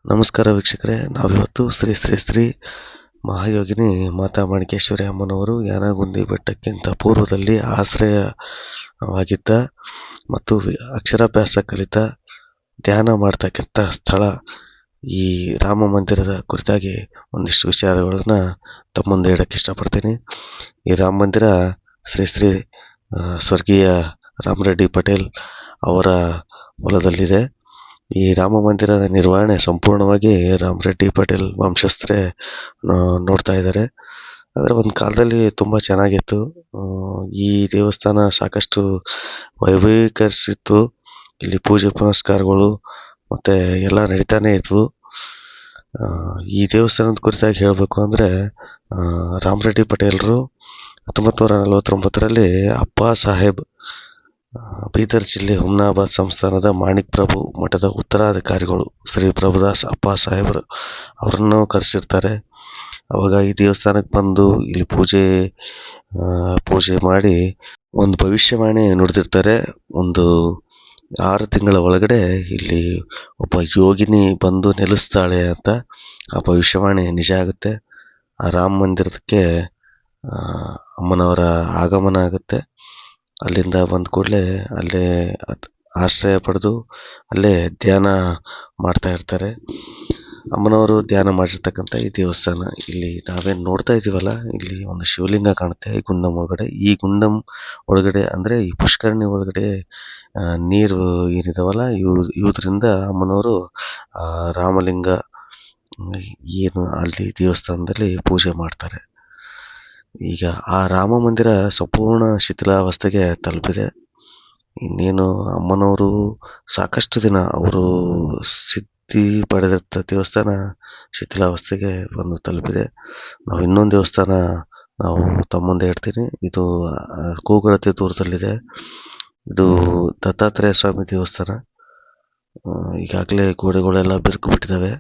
ನಮಸ್ಕಾರ ವೀಕ್ಷಕರೇ, ನಾವಿವತ್ತು ಶ್ರೀ ಶ್ರೀ ಶ್ರೀ ಮಹಾಯೋಗಿನಿ ಮಾತಾ ಮಾಣಿಕೇಶ್ವರಿ ಅಮ್ಮನವರು ಯಾನಗುಂದಿ ಬೆಟ್ಟಕ್ಕಿಂತ ಪೂರ್ವದಲ್ಲಿ ಆಶ್ರಯವಾಗಿದ್ದ ಮತ್ತು ಅಕ್ಷರಾಭ್ಯಾಸ ಕಲಿತ ಧ್ಯಾನ ಮಾಡ್ತಕ್ಕಂಥ ಸ್ಥಳ. ಈ ರಾಮ ಮಂದಿರದ ಕುರಿತಾಗಿ ಒಂದಿಷ್ಟು ವಿಚಾರಗಳನ್ನ ತಮ್ಮ ಮುಂದೆ ಹೇಳಕ್ಕೆ ಇಷ್ಟಪಡ್ತೀನಿ. ಈ ರಾಮ ಮಂದಿರ ಶ್ರೀ ಶ್ರೀ ಸ್ವರ್ಗೀಯ ರಾಮರೆಡ್ಡಿ ಪಟೇಲ್ ಅವರ ಹೊಲದಲ್ಲಿದೆ. ಈ ರಾಮ ಮಂದಿರದ ನಿರ್ವಹಣೆ ಸಂಪೂರ್ಣವಾಗಿ ರಾಮರೆಡ್ಡಿ ಪಟೇಲ್ ವಂಶಸ್ಥರೇ ನೋಡ್ತಾ ಇದ್ದಾರೆ. ಆದರೆ ಒಂದು ಕಾಲದಲ್ಲಿ ತುಂಬ ಚೆನ್ನಾಗಿತ್ತು. ಈ ದೇವಸ್ಥಾನ ಸಾಕಷ್ಟು ವೈಭವೀಕರಿಸಿತ್ತು. ಇಲ್ಲಿ ಪೂಜೆ ಪುನಸ್ಕಾರಗಳು ಮತ್ತು ಎಲ್ಲ ನಡೀತಾನೆ ಇದ್ವು. ಈ ದೇವಸ್ಥಾನದ ಕುರಿತಾಗಿ ಹೇಳಬೇಕು ಅಂದರೆ, ರಾಮರೆಡ್ಡಿ ಪಟೇಲರು 1949ರಲ್ಲಿ ಅಪ್ಪಾ ಸಾಹೇಬ್ ಬೀದರ್ ಜಿಲ್ಲೆ ಹುಮ್ನಾಬಾದ್ ಸಂಸ್ಥಾನದ ಮಾಣಿಕ್ ಪ್ರಭು ಮಠದ ಉತ್ತರಾಧಿಕಾರಿಗಳು ಶ್ರೀ ಪ್ರಭುದಾಸ್ ಅಪ್ಪ ಸಾಹೇಬರು ಅವರನ್ನು ಕರೆಸಿರ್ತಾರೆ. ಅವಾಗ ಈ ದೇವಸ್ಥಾನಕ್ಕೆ ಬಂದು ಇಲ್ಲಿ ಪೂಜೆ ಮಾಡಿ ಒಂದು ಭವಿಷ್ಯವಾಣಿ ನುಡಿದಿರ್ತಾರೆ. ಒಂದು 6 ತಿಂಗಳ ಒಳಗಡೆ ಇಲ್ಲಿ ಒಬ್ಬ ಯೋಗಿನಿ ಬಂದು ನೆಲೆಸ್ತಾಳೆ ಅಂತ. ಆ ಭವಿಷ್ಯವಾಣಿ ನಿಜ ಆಗುತ್ತೆ. ಆ ರಾಮ ಮಂದಿರಕ್ಕೆ ಅಮ್ಮನವರ ಆಗಮನ ಆಗುತ್ತೆ. ಅಲ್ಲಿಂದ ಬಂದ ಕೂಡಲೇ ಅಲ್ಲೇ ಆಶ್ರಯ ಪಡೆದು ಅಲ್ಲೇ ಧ್ಯಾನ ಮಾಡ್ತಾ ಇರ್ತಾರೆ. ಅಮ್ಮನವರು ಧ್ಯಾನ ಮಾಡಿರ್ತಕ್ಕಂಥ ಈ ದೇವಸ್ಥಾನ, ಇಲ್ಲಿ ನಾವೇನು ನೋಡ್ತಾ ಇದ್ದೀವಲ್ಲ, ಇಲ್ಲಿ ಒಂದು ಶಿವಲಿಂಗ ಕಾಣುತ್ತೆ ಈ ಗುಂಡಂ ಒಳಗಡೆ. ಈ ಗುಂಡಂ ಒಳಗಡೆ ಅಂದರೆ ಈ ಪುಷ್ಕರಣಿ ಒಳಗಡೆ ನೀರು ಏನಿದಾವಲ್ಲ, ಇವುದರಿಂದ ಅಮ್ಮನವರು ರಾಮಲಿಂಗ ಏನು ಅಲ್ಲಿ ದೇವಸ್ಥಾನದಲ್ಲಿ ಪೂಜೆ ಮಾಡ್ತಾರೆ. ಈಗ ಆ ರಾಮ ಮಂದಿರ ಸಂಪೂರ್ಣ ಶಿಥಿಲಾವಸ್ಥೆಗೆ ತಲುಪಿದೆ. ಇನ್ನೇನು ಅಮ್ಮನವರು ಸಾಕಷ್ಟು ದಿನ ಅವರು ಸಿದ್ಧಿ ಪಡೆದಂಥ ದೇವಸ್ಥಾನ ಶಿಥಿಲಾವಸ್ಥೆಗೆ ಬಂದು ತಲುಪಿದೆ. ನಾವು ಇನ್ನೊಂದು ದೇವಸ್ಥಾನ ತಮ್ಮ ಮುಂದೆ ಇಡ್ತೀನಿ. ಇದು ಕೂಗಳತೆ ದೂರದಲ್ಲಿದೆ. ಇದು ದತ್ತಾತ್ರೇಯ ಸ್ವಾಮಿ ದೇವಸ್ಥಾನ. ಈಗಾಗಲೇ ಗೋಡೆಗಳೆಲ್ಲ ಬಿರುಕು ಬಿಟ್ಟಿದ್ದಾವೆ.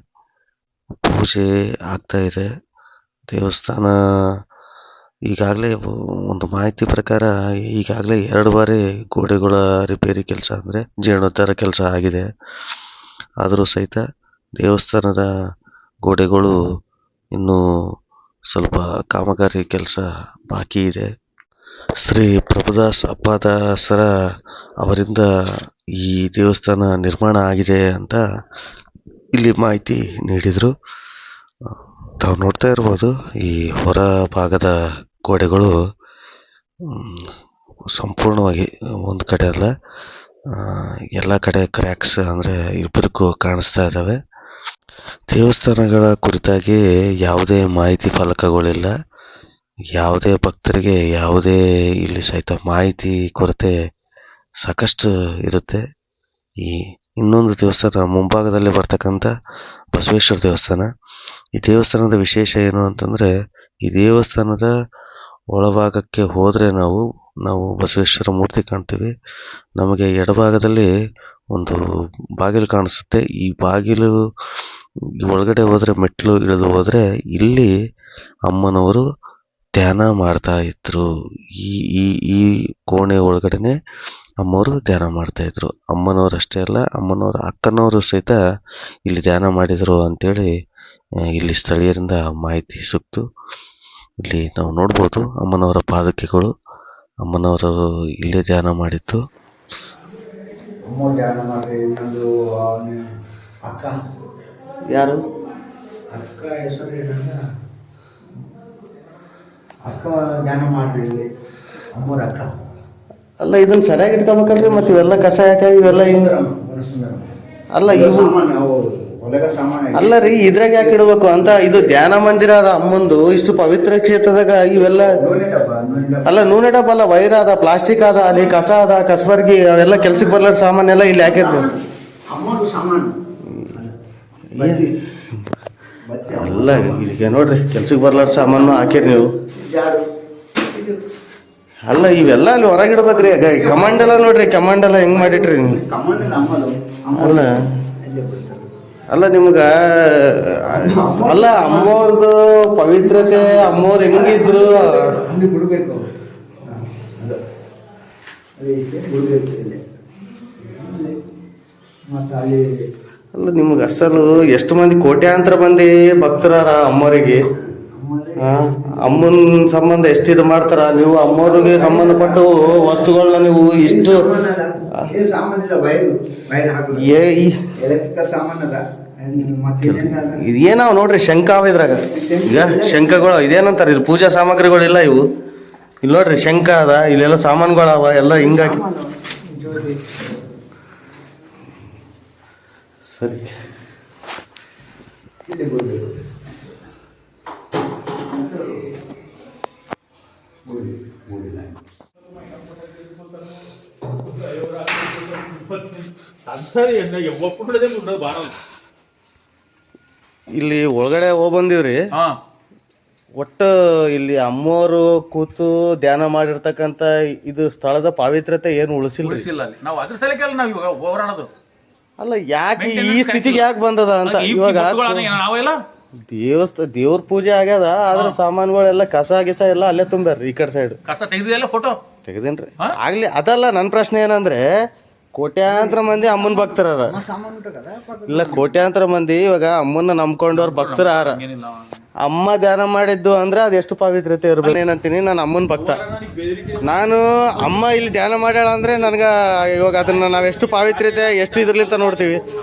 ಪೂಜೆ ಆಗ್ತಾ ಇದೆ. ದೇವಸ್ಥಾನ ಈಗಾಗಲೇ ಒಂದು ಮಾಹಿತಿ ಪ್ರಕಾರ ಈಗಾಗಲೇ 2 ಬಾರಿ ಗೋಡೆಗಳ ರಿಪೇರಿ ಕೆಲಸ ಅಂದರೆ ಜೀರ್ಣೋದ್ಧಾರ ಕೆಲಸ ಆಗಿದೆ. ಆದರೂ ಸಹಿತ ದೇವಸ್ಥಾನದ ಗೋಡೆಗಳು ಇನ್ನೂ ಸ್ವಲ್ಪ ಕಾಮಗಾರಿ ಕೆಲಸ ಬಾಕಿ ಇದೆ. ಶ್ರೀ ಪ್ರಭುದಾಸ್ ಅಪ್ಪದಾಸರ ಅವರಿಂದ ಈ ದೇವಸ್ಥಾನ ನಿರ್ಮಾಣ ಆಗಿದೆ ಅಂತ ಇಲ್ಲಿ ಮಾಹಿತಿ ನೀಡಿದರು. ತಾವು ನೋಡ್ತಾ ಇರ್ಬೋದು, ಈ ಹೊರ ಭಾಗದ ಗೋಡೆಗಳು ಸಂಪೂರ್ಣವಾಗಿ ಒಂದು ಕಡೆ ಅಲ್ಲ, ಎಲ್ಲ ಕಡೆ ಕ್ರ್ಯಾಕ್ಸ್ ಅಂದರೆ ಬಿರುಕು ಕಾಣಿಸ್ತಾ ಇದ್ದಾವೆ. ದೇವಸ್ಥಾನಗಳ ಕುರಿತಾಗಿ ಯಾವುದೇ ಮಾಹಿತಿ ಫಲಕಗಳಿಲ್ಲ. ಯಾವುದೇ ಭಕ್ತರಿಗೆ ಯಾವುದೇ ಇಲ್ಲಿ ಸಹಿತ ಮಾಹಿತಿ ಕೊರತೆ ಸಾಕಷ್ಟು ಇರುತ್ತೆ. ಈ ಇನ್ನೊಂದು ದೇವಸ್ಥಾನ ಮುಂಭಾಗದಲ್ಲಿ ಬರ್ತಕ್ಕಂಥ ಬಸವೇಶ್ವರ ದೇವಸ್ಥಾನ. ಈ ದೇವಸ್ಥಾನದ ವಿಶೇಷ ಏನು ಅಂತಂದರೆ, ಈ ದೇವಸ್ಥಾನದ ಒಳಭಾಗಕ್ಕೆ ಹೋದರೆ ನಾವು ಬಸವೇಶ್ವರ ಮೂರ್ತಿ ಕಾಣ್ತೀವಿ. ನಮಗೆ ಎಡಭಾಗದಲ್ಲಿ ಒಂದು ಬಾಗಿಲು ಕಾಣಿಸುತ್ತೆ. ಈ ಬಾಗಿಲು ಒಳಗಡೆ ಹೋದರೆ, ಮೆಟ್ಲು ಇಳಿದು ಹೋದರೆ, ಇಲ್ಲಿ ಅಮ್ಮನವರು ಧ್ಯಾನ ಮಾಡ್ತಾ ಇದ್ರು. ಈ ಕೋಣೆ ಒಳಗಡೆನೆ ಅಮ್ಮವರು ಧ್ಯಾನ ಮಾಡ್ತಾ ಇದ್ರು. ಅಮ್ಮನವರು ಅಷ್ಟೇ ಅಲ್ಲ, ಅಮ್ಮನವರ ಅಕ್ಕನವರು ಸಹಿತ ಇಲ್ಲಿ ಧ್ಯಾನ ಮಾಡಿದರು ಅಂತೇಳಿ ಇಲ್ಲಿ ಸ್ಥಳೀಯರಿಂದ ಮಾಹಿತಿ ಸಿಕ್ತು. ಇಲ್ಲಿ ನಾವು ನೋಡ್ಬೋದು ಅಮ್ಮನವರ ಪಾದಕೆಗಳು. ಅಮ್ಮನವರು ಇಲ್ಲೇ ಧ್ಯಾನ ಮಾಡಿದ್ದು. ಅಮ್ಮ ಧ್ಯಾನ ಮಾಡಿ ಇನ್ನೊಂದು ಅಕ್ಕ, ಯಾರು ಅಕ್ಕ ಹೆಸರು ಏನಂದ್ರೆ ಅಕ್ಕ ಧ್ಯಾನ ಮಾಡ್ರಿ ಇಲ್ಲಿ, ಅಮ್ಮರ ಅಕ್ಕ. ಅಲ್ಲ, ಇದನ್ನ ಸರಿಯಾಗಿ ಇಟ್ಕೋಬೇಕಲ್ರಿ. ಮತ್ತೆ ಇವೆಲ್ಲ ಕಸ ಯಾಕೆ ಇವೆಲ್ಲ ಅಲ್ಲ, ಇವು ಅಲ್ಲ ರೀ, ಇದ್ರಾಗ ಯಾಕೆ ಇಡಬೇಕು ಅಂತ. ಇದು ಧ್ಯಾನ ಮಂದಿರ ಅದ ಅಮ್ಮಂದು. ಇಷ್ಟು ಪವಿತ್ರ ಕ್ಷೇತ್ರದಾಗ ಇವೆಲ್ಲ ಅಲ್ಲ, ನೂನೆ ಡಬ್ಬ ಅಲ್ಲ, ವೈರ್ ಅದ, ಪ್ಲಾಸ್ಟಿಕ್ ಅದ, ಅಲ್ಲಿ ಕಸ ಅದ, ಕಸಬರ್ಗಿ ಅವೆಲ್ಲ ಕೆಲ್ಸಕ್ಕೆ ಬರ್ಲಾರ ಸಾಮಾನೆಲ್ಲ ಇಲ್ಲಿ ಹಾಕಿರ್ಬೇಕು. ಅಲ್ಲ, ಇಲ್ಲಿಗೆ ನೋಡ್ರಿ, ಕೆಲ್ಸಕ್ಕೆ ಬರ್ಲಾರ ಸಾಮಾನು ಹಾಕಿರಿ ನೀವು. ಅಲ್ಲ, ಇವೆಲ್ಲ ಅಲ್ಲಿ ಹೊರಗಿಡ್ಬೇಕ್ರಿ. ಕಮಾಂಡೆಲ್ಲ ನೋಡ್ರಿ, ಕಮಾಂಡೆಲ್ಲ ಹೆಂಗ್ ಮಾಡಿಟ್ರಿ ನೀವು. ಅಲ್ಲ ನಿಮ್ಗೆ ಅಲ್ಲ, ಅಮ್ಮವ್ರದ್ದು ಪವಿತ್ರತೆ, ಅಮ್ಮವ್ರು ಹೆಂಗಿದ್ರು ಅಲ್ಲಿ ಬಿಡಬೇಕು. ಮತ್ತು ಅಲ್ಲಿ ಅಲ್ಲ ನಿಮ್ಗೆ ಅಸಲು ಎಷ್ಟು ಮಂದಿ ಕೋಟ್ಯಾಂತರ ಮಂದಿ ಭಕ್ತರಾರ ಅಮ್ಮವರಿಗೆ ಅಮ್ಮನ ಸಂಬಂಧ ಎಷ್ಟು ಇದು ಮಾಡ್ತಾರ ನೀವು ಅಮ್ಮವ್ರಿಗೆ ಸಂಬಂಧಪಟ್ಟ ವಸ್ತುಗಳನ್ನ ನೀವು ಇಷ್ಟು ಸಾಮಾನು ಇಲ್ಲ, ವೈರ್ ಹಾಕೋದು ಎಲೆಕ್ಟ್ರಿಕಲ್ ಸಾಮಾನು ಅದ. ಇದೇನಾವ್ ನೋಡ್ರಿ ಶಂಖ ಅವ ಇದ್ರಾಗ. ಈಗ ಶಂಖಗಳು ಇದೇನಂತಾರ ಇಲ್ಲಿ ಪೂಜಾ ಸಾಮಗ್ರಿಗಳಿಲ್ಲ ಇವು. ಇಲ್ಲಿ ನೋಡ್ರಿ ಶಂಖ ಅದ, ಇಲ್ಲೆಲ್ಲ ಸಾಮಾನುಗಳು ಅವ ಎಲ್ಲ ಹಿಂಗಾಗಿ. ಸರಿ ಇಲ್ಲಿ ಒಳಗಡೆ ಹೋಗಿ ಬಂದೀವ್ರಿ. ಒಟ್ಟು ಇಲ್ಲಿ ಅಮ್ಮೋರು ಕೂತು ಧ್ಯಾನ ಮಾಡಿರ್ತಕ್ಕಂತ ಇದು ಸ್ಥಳದ ಪಾವಿತ್ರ್ಯತೆ ಏನು ಉಳಿಸಿಲ್ರಿ. ನಾವು ಅದ್ರ ಸಲಕ್ಕೆ ನಾವು ಇವಾಗ ಹೋರಾಡೋದು. ಅಲ್ಲ ಯಾಕೆ ಈ ಸ್ಥಿತಿಗೆ ಯಾಕೆ ಬಂದದ ಅಂತ. ಇವಾಗ ನಾವೆಲ್ಲ ದೇವ್ರ ಪೂಜೆ ಆಗ್ಯದ, ಆದ್ರ ಸಾಮಾನುಗಳೆಲ್ಲ ಕಸ ಗಿಸ ಎಲ್ಲ ಅಲ್ಲೇ ತುಂಬ್ಯಾರ್ರಿ ಈ ಕಡೆ ಸೈಡ್. ಕಸ ತೆಗೆದಿಲ್ಲ, ಫೋಟೋ ತೆಗೆದೇನ್ರಿ. ಆಗ್ಲಿ ಅದಲ್ಲ ನನ್ನ ಪ್ರಶ್ನೆ ಏನಂದ್ರೆ, ಕೋಟ್ಯಾಂತರ ಮಂದಿ ಅಮ್ಮನ್ ಭಕ್ತರಾರ. ಇಲ್ಲ ಕೋಟ್ಯಾಂತರ ಮಂದಿ ಇವಾಗ ಅಮ್ಮನ್ನ ನಂಬ್ಕೊಂಡವ್ರ ಭಕ್ತರಾರ. ಅಮ್ಮ ಧ್ಯಾನ ಮಾಡಿದ್ದು ಅಂದ್ರೆ ಅದು ಎಷ್ಟು ಪವಿತ್ರತೆ ಇರ್ಬೇಕು. ಏನಂತೀನಿ, ನಾನು ಅಮ್ಮನ ಭಕ್ತ. ನಾನು ಅಮ್ಮ ಇಲ್ಲಿ ಧ್ಯಾನ ಮಾಡ್ಯಾಳ ಅಂದ್ರೆ ನನ್ಗ ಇವಾಗ ಅದನ್ನ ನಾವ್ ಎಷ್ಟು ಪಾವಿತ್ರ್ಯತೆ ಎಷ್ಟು ಇದ್ರಲಿಂತ ನೋಡ್ತೀವಿ.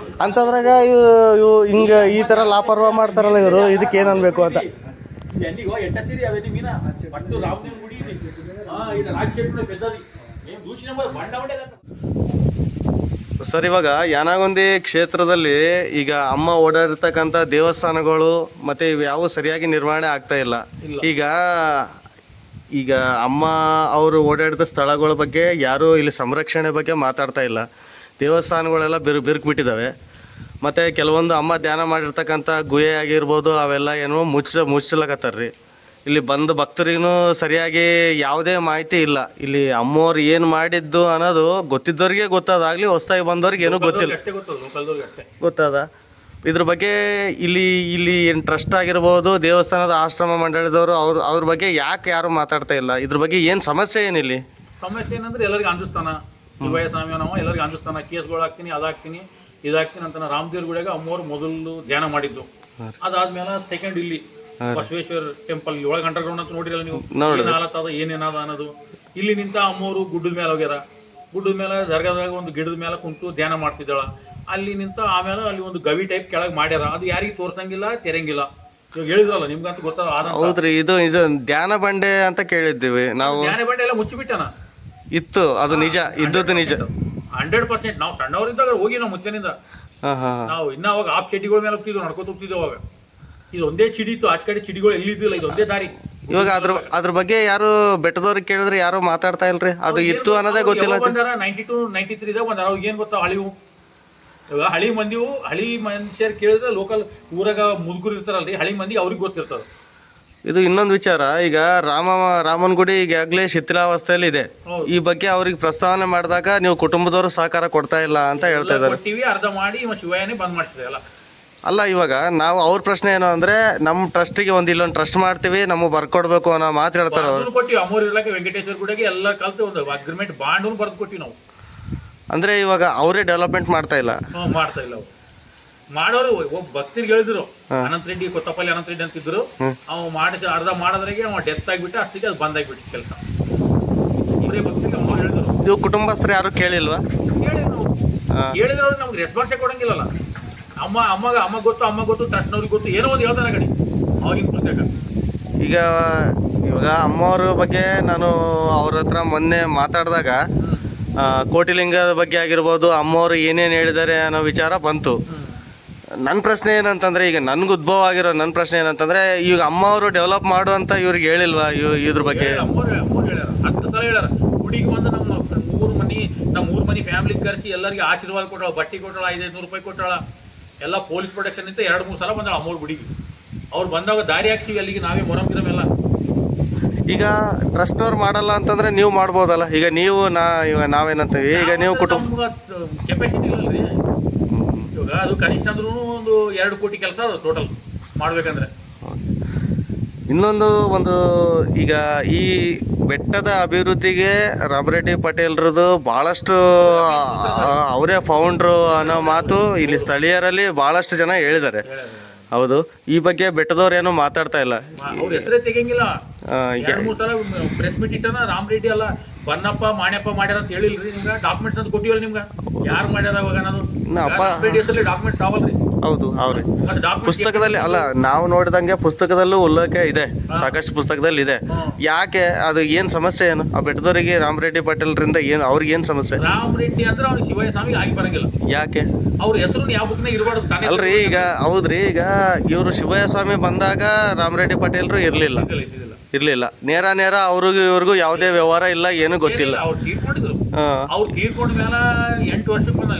ಅಂತದ್ರಾಗ ಇವು ಹಿಂಗ ಈ ತರ ಲಾಪರ್ವಾ ಮಾಡ್ತಾರಲ್ಲ ಇವರು, ಇದಕ್ಕೆ ಏನ್ ಅನ್ಬೇಕು ಅಂತ. ಸರ್, ಇವಾಗ ಯಾನಾಗೊಂದಿ ಕ್ಷೇತ್ರದಲ್ಲಿ ಈಗ ಅಮ್ಮ ಓಡಾಡಿರ್ತಕ್ಕಂಥ ದೇವಸ್ಥಾನಗಳು ಮತ್ತೆ ಇವು ಯಾವ ಸರಿಯಾಗಿ ನಿರ್ವಹಣೆ ಆಗ್ತಾ ಇಲ್ಲ. ಈಗ ಅಮ್ಮ ಅವರು ಓಡಾಡಿದ ಸ್ಥಳಗಳ ಬಗ್ಗೆ ಯಾರು ಇಲ್ಲಿ ಸಂರಕ್ಷಣೆ ಬಗ್ಗೆ ಮಾತಾಡ್ತಾ ಇಲ್ಲ. ದೇವಸ್ಥಾನಗಳೆಲ್ಲ ಬಿರುಕು ಮತ್ತು ಕೆಲವೊಂದು ಅಮ್ಮ ಧ್ಯಾನ ಮಾಡಿರ್ತಕ್ಕಂಥ ಗುಹೆ ಆಗಿರ್ಬೋದು ಅವೆಲ್ಲ ಏನೋ ಮುಚ್ಚಲಕತ್ತಾರ್ರಿ. ಇಲ್ಲಿ ಬಂದು ಭಕ್ತರಿಗೂ ಸರಿಯಾಗಿ ಯಾವುದೇ ಮಾಹಿತಿ ಇಲ್ಲ. ಇಲ್ಲಿ ಅಮ್ಮವ್ರು ಏನು ಮಾಡಿದ್ದು ಅನ್ನೋದು ಗೊತ್ತಿದ್ದವ್ರಿಗೆ ಗೊತ್ತದಾಗ್ಲಿ, ಹೊಸದಾಗಿ ಬಂದವ್ರಿಗೆ ಏನೂ ಗೊತ್ತಿಲ್ಲ. ಗೊತ್ತದ ಇದ್ರ ಬಗ್ಗೆ ಇಲ್ಲಿ ಏನು ಟ್ರಸ್ಟ್ ಆಗಿರ್ಬೋದು, ದೇವಸ್ಥಾನದ ಆಶ್ರಮ ಮಂಡಳಿದವರು ಅವ್ರ ಬಗ್ಗೆ ಯಾಕೆ ಯಾರು ಮಾತಾಡ್ತಾ ಇಲ್ಲ? ಇದ್ರ ಬಗ್ಗೆ ಏನು ಸಮಸ್ಯೆ ಏನಿಲ್ಲಿ? ಸಮಸ್ಯೆ ಏನಂದ್ರೆ ಎಲ್ಲರಿಗೂ ಅಂಜಿಸ್ತಾನ, ಶಿವಯ್ಯ ಸ್ವಾಮಿ ನಾವು ಎಲ್ಲರಿಗೂ ಅಂಜಿಸ್ತಾನ, ಕೇಸ್ಗಳು ಹಾಕ್ತೀನಿ, ಅದಾಕ್ತೀನಿ ಇದಾಕ್ತೀನಿ ಅಂತ. ರಾಮದೇವ್ರ ಗುಡಿಯಾಗ ಅಮ್ಮವ್ರು ಮೊದಲು ಧ್ಯಾನ ಮಾಡಿದ್ದು. ಅದಾದ್ಮೇಲೆ ಸೆಕೆಂಡ್ ಇಲ್ಲಿ ಬಸವೇಶ್ವರ ಟೆಂಪಲ್ ಒಳಗೆ ಅಂಡರ್ಗ್ರೌಂಡ್ ಅಂತ ನೋಡಿರಲ್ಲ ನೀವು, ಏನಾಲತ್ತದ ಏನೇನದ ಅನ್ನೋದು. ಇಲ್ಲಿ ನಿಂತ ಅಮ್ಮವರು ಗುಡ್ಡದ ಮೇಲೆ ಹೋಗ್ಯಾರ. ಗುಡ್ಡದ ಮೇಲೆ ದರ್ಗಾದಾಗ ಒಂದು ಗಿಡದ ಮೇಲೆ ಕುಂತು ಧ್ಯಾನ ಮಾಡ್ತಿದ್ದಾಳ. ಅಲ್ಲಿ ನಿಂತ ಆಮೇಲೆ ಅಲ್ಲಿ ಒಂದು ಗವಿ ಟೈಪ್ ಕೆಳಗೆ ಮಾಡ್ಯಾರ. ಅದು ಯಾರಿಗೆ ತೋರ್ಸಂಗಿಲ್ಲ, ತೆರಂಗಿಲ್ಲ. ಇವಾಗ ಹೇಳಿದ್ರಲ್ಲ ನಿಮ್ಗಂತೂ ಗೊತ್ತದ. ಹೌದ್ರಿ, ಇದು ಧ್ಯಾನ ಬಂಡೆ ಅಂತ ಕೇಳಿದ್ದೀವಿ ನಾವು. ಧ್ಯಾನ ಬಂಡೆ ಎಲ್ಲ ಮುಚ್ಚಿಬಿಟ್ಟನ ಇತ್ತು, ಅದು ನಿಜ ಇದ್ದದ್ದು ನಿಜ 100%. ನಾವು ಸಣ್ಣವರಿದ್ದಾಗ ಹೋಗಿ ನಾವು ಮುಚ್ಚನಿಂದ ನಾವು ಇನ್ನ ಅವಾಗ ಆಫ್ ಚಡ್ಡಿಗಳ ಮೇಲೆ ಹೋಗ್ತಿದ್ವು, ನಡ್ಕೊತ ಹೋಗ್ತಿದ್ವಿ. ಅವಾಗ ಇದೊಂದೇ ಚಿಡಿ ಇತ್ತು, ಆಚೆ ಕಡೆ ಚಿಡಿಗಳು ಎಲ್ಲಿದ್ದಿಲ್ಲ, ಇದೊಂದೇ ದಾರಿ. ಇವಾಗ ಅದ್ರ ಬಗ್ಗೆ ಯಾರು ಬೆಟ್ಟದವ್ರಿಗೆ ಕೇಳಿದ್ರೆ ಯಾರು ಮಾತಾಡ್ತಾ ಇಲ್ರಿ. ಅದು ಇತ್ತು ಅನ್ನೋದೇ ಗೊತ್ತಿಲ್ಲ. 92, 93 ಬಂದಾರ. ಅವ್ರಿಗೆ ಏನ್ ಗೊತ್ತಾ, ಇವಾಗ ಹಳಿ ಮನುಷ್ಯರು ಕೇಳಿದ್ರೆ ಲೋಕಲ್ ಊರಾಗ ಮುದುಕರು ಇರ್ತಾರಲ್ರಿ, ಹಳಿ ಮಂದಿ ಅವ್ರಿಗೆ ಗೊತ್ತಿರ್ತದ. ಇದು ಇನ್ನೊಂದು ವಿಚಾರ. ಈಗ ರಾಮನ ಗುಡಿ ಈಗಾಗಲೇ ಶಿಥಿಲಾವಸ್ಥೆಯಲ್ಲಿ ಇದೆ. ಈ ಬಗ್ಗೆ ಅವ್ರಿಗೆ ಪ್ರಸ್ತಾವನೆ ಮಾಡಿದಾಗ ನೀವು ಕುಟುಂಬದವರು ಸಹಕಾರ ಕೊಡ್ತಾ ಇಲ್ಲ ಅಂತ ಹೇಳ್ತಾ ಇದ್ದಾರೆ. ಅರ್ಧ ಮಾಡಿ ಶಿವಯ್ಯನೇ ಬಂದ್ ಮಾಡಿಸಿದೆ. ಅಲ್ಲ, ಇವಾಗ ನಾವು ಅವ್ರ ಪ್ರಶ್ನೆ ಏನು ಅಂದ್ರೆ, ನಮ್ಮ ಟ್ರಸ್ಟಿಗೆ ಇಲ್ಲೊಂದು ಟ್ರಸ್ಟ್ ಮಾಡ್ತೀವಿ, ನಮಗೆ ಬರ್ಕೊಡ್ಬೇಕು ಅನ್ನೋ ಮಾತು ಹೇಳ್ತಾರೆ ಅವ್ರು. ಕೊಟ್ಟಿವಿ ಅಮ್ಮೂರ್ ಇರ್ಲಕ್ಕೆ ವೆಂಕಟೇಶ್ವರ ಗುಡಿಗೆ ಎಲ್ಲ ಕಲ್ತು ಒಂದು ಅಗ್ರಿಮೆಂಟ್ ಬಾಂಡ್ ಬರ್ದು ಕೊಟ್ಟಿವಿ ನಾವು. ಅಂದ್ರೆ ಇವಾಗ ಅವರೇ ಡೆವಲಪ್ಮೆಂಟ್ ಮಾಡ್ತಾ ಇಲ್ಲ. ಮಾಡ್ತಾ ಇಲ್ಲ. ಮಾಡೋರು ಒಬ್ಬ ಭಕ್ತಿಗೆ ಹೇಳಿದ್ರು, ಅನಂತ ರೆಡ್ಡಿ, ಕೊತ್ತಪಲ್ಲಿ ಅನಂತ ರೆಡ್ಡಿ ಅಂತಿದ್ರು. ಅವ್ ಅರ್ಧ ಮಾಡೋದ್ರಾಗೆ ಅವ ಡೆತ್ ಆಗಿಬಿಟ್ಟು, ಅಷ್ಟಿಗೆ ಅದು ಬಂದ್ ಆಗಿಬಿಟ್ಟು ಕೆಲಸ. ಇವರೇ ಭಕ್ತಿಗೆ ಅಮ್ಮ ಹೇಳಿದ್ರು. ನೀವು ಕುಟುಂಬಸ್ಥರು ಯಾರು ಕೇಳಿಲ್ವಾ? ಹೇಳಿದ್ರು, ನಮ್ಗೆ ರೆಸ್ಪಾನ್ಸೇ ಕೊಡಂಗಿಲ್ಲಲ್ಲ. ಅಮ್ಮ ಗೊತ್ತು, ಟ್ರಸ್ಟ್ನವ್ರಿಗೆ ಗೊತ್ತು, ಏನೋ ಒಂದು ಹೇಳ್ತಾನೆ ಗಡಿ ಅವಾಗಿನ ಪ್ರತ್ಯೇಕ. ಇವಾಗ ಅಮ್ಮವ್ರ ಬಗ್ಗೆ ನಾನು ಅವ್ರ ಹತ್ರ ಮೊನ್ನೆ ಮಾತಾಡಿದಾಗ ಕೋಟಿಲಿಂಗದ ಬಗ್ಗೆ ಆಗಿರ್ಬೋದು, ಅಮ್ಮವ್ರು ಏನೇನು ಹೇಳಿದ್ದಾರೆ ಅನ್ನೋ ವಿಚಾರ ಬಂತು. ನನ್ನ ಪ್ರಶ್ನೆ ಏನಂತಂದ್ರೆ, ಈಗ ನನ್ಗೆ ಉದ್ಭವ ಆಗಿರೋ ನನ್ನ ಪ್ರಶ್ನೆ ಏನಂತಂದ್ರೆ, ಈಗ ಅಮ್ಮವರು ಡೆವಲಪ್ ಮಾಡು ಅಂತ ಇವ್ರಿಗೆ ಹೇಳಿಲ್ವಾ ಇದ್ರ ಬಗ್ಗೆ? ಅಮ್ಮವ್ರು ಹೇಳ್ಯಾರ, 10 ಸಲ ಹೇಳ್ಯಾರ. ಗುಡಿಗೆ ಬಂದು ನಮ್ಮ ಮೂರು ಮನಿ ಫ್ಯಾಮಿಲಿ ಕರೆಸಿ ಎಲ್ಲರಿಗೆ ಆಶೀರ್ವಾದ ಕೊಟ್ಟಾಳ, ಬಟ್ಟೆ ಕೊಟ್ಟಾಳ, 500 ರೂಪಾಯಿ ಕೊಟ್ಟಾಳ. ಎಲ್ಲ ಪೊಲೀಸ್ ಪ್ರೊಟೆಕ್ಷನ್ ಇಂದ 2-3 ಸಲ ಬಂದಾಳ ಅಮ್ಮವ್ರ ಗುಡಿಗೆ. ಅವ್ರು ಬಂದಾಗ ದಾರಿ ಹಾಕ್ಸಿವಿ ಅಲ್ಲಿಗೆ, ನಾವೇ ಮೊರಮಿರಮೆಲ್ಲ. ಈಗ ಟ್ರಸ್ಟ್ನವ್ರು ಮಾಡಲ್ಲ ಅಂತಂದ್ರೆ ನೀವು ಮಾಡ್ಬೋದಲ್ಲ. ಈಗ ನೀವು ನಾವೇನಂತೀವಿ, ಈಗ ನೀವು ಕುಟುಂಬ ಕೆಪಾಸಿಟಿ ಇಲ್ಲಲ್ರಿ. ಇವಾಗ ಅದು ಕನಿಷ್ಠ ಅಂದ್ರೂ ಒಂದು 2 ಕೋಟಿ ಕೆಲಸ ಅದು ಟೋಟಲ್ ಮಾಡ್ಬೇಕಂದ್ರೆ. ಇನ್ನೊಂದು ಒಂದು ಈಗ ಈ ಬೆಟ್ಟದ ಅಭಿವೃದ್ಧಿಗೆ ರಾಮರೆಡ್ಡಿ ಪಟೇಲ್ರದ್ದು ಭಾಳಷ್ಟು ಅವರೇ ಫೌಂಡ್ರು ಅನ್ನೋ ಮಾತು ಇಲ್ಲಿ ಸ್ಥಳೀಯರಲ್ಲಿ ಭಾಳಷ್ಟು ಜನ ಹೇಳಿದ್ದಾರೆ. ಹೌದು, ಈ ಬಗ್ಗೆ ಬೆಟ್ಟದವ್ರು ಏನೂ ಮಾತಾಡ್ತಾ ಇಲ್ಲ. ಅವ್ರ ಹೆಸರೇ ತೆಗಿಯಂಗಿಲ್ಲ. ಈಗ 2-3 ಸಲ ಪ್ರೆಸ್ ಮೀಟ್ ಇಟ್ಟನ ರಾಮರೆಡ್ಡಿ ಅಲ್ಲ ಬನ್ನಪ್ಪ ಮಾಣ್ಯಪ್ಪ ಮಾಡ್ಯಾರ ಅಂತ ಹೇಳಿಲ್ರಿ ನಿಮ್ಗೆ. ಡಾಕ್ಯುಮೆಂಟ್ಸ್ ಅಂತ ಕೊಟ್ಟಿವಲ್ಲ ನಿಮ್ಗೆ, ಯಾರು ಮಾಡ್ಯಾರ ಅವಾಗ ನಾನು ರಾಮರೆಡ್ಡಿ ಹೆಸರಲ್ಲಿ ಡಾಕ್ಯುಮೆಂಟ್ಸ್ ಅವಲ್ರಿ. ಹೌದು, ಅವ್ರಿ ಪುಸ್ತಕದಲ್ಲಿ ಅಲ್ಲ, ನಾವು ನೋಡಿದಂಗೆ ಪುಸ್ತಕದಲ್ಲೂ ಉಲ್ಲೇಖ ಇದೆ, ಸಾಕಷ್ಟು ಪುಸ್ತಕದಲ್ಲಿ ಇದೆ. ಯಾಕೆ ಅದು ಏನು ಸಮಸ್ಯೆ ಏನು ಆ ಬೆಟ್ಟದವರಿಗೆ ರಾಮರೆಡ್ಡಿ ಪಟೇಲ್ರಿಂದ ಏನು ಅವ್ರಿಗೆ ಏನು ಸಮಸ್ಯೆ? ರಾಮರೆಡ್ಡಿ ಅಂದ್ರೆ ಅವ್ರಿಗೆ ಶಿವಯ್ಯ ಸ್ವಾಮಿ ಆಗಿ ಬರಂಗಿಲ್ಲ. ಯಾಕೆ ಅವ್ರ ಹೆಸರು ಯಾವ ಬುಕ್ನಾಗ ಇರಬಾರ್ದು ತಾನೇ. ಅಲ್ರಿ, ಈಗ ಹೌದ್ರಿ, ಈಗ ಇವರು ಶಿವಯ್ಯ ಸ್ವಾಮಿ ಬಂದಾಗ ರಾಮರೆಡ್ಡಿ ಪಟೇಲ್ರು ಇರ್ಲಿಲ್ಲ. ನೇರ ಅವ್ರಿಗೂ ಇವ್ರಿಗೂ ಯಾವುದೇ ವ್ಯವಹಾರ ಇಲ್ಲ, ಏನು ಗೊತ್ತಿಲ್ಲ. ಅವ್ರು ತೀರ್ಕೊಂಡಿದ್ರು. ಅವ್ರು ತೀರ್ಕೊಂಡ ಮೇಲೆ 8 ವರ್ಷಕ್ಕೆ ಬಂದ.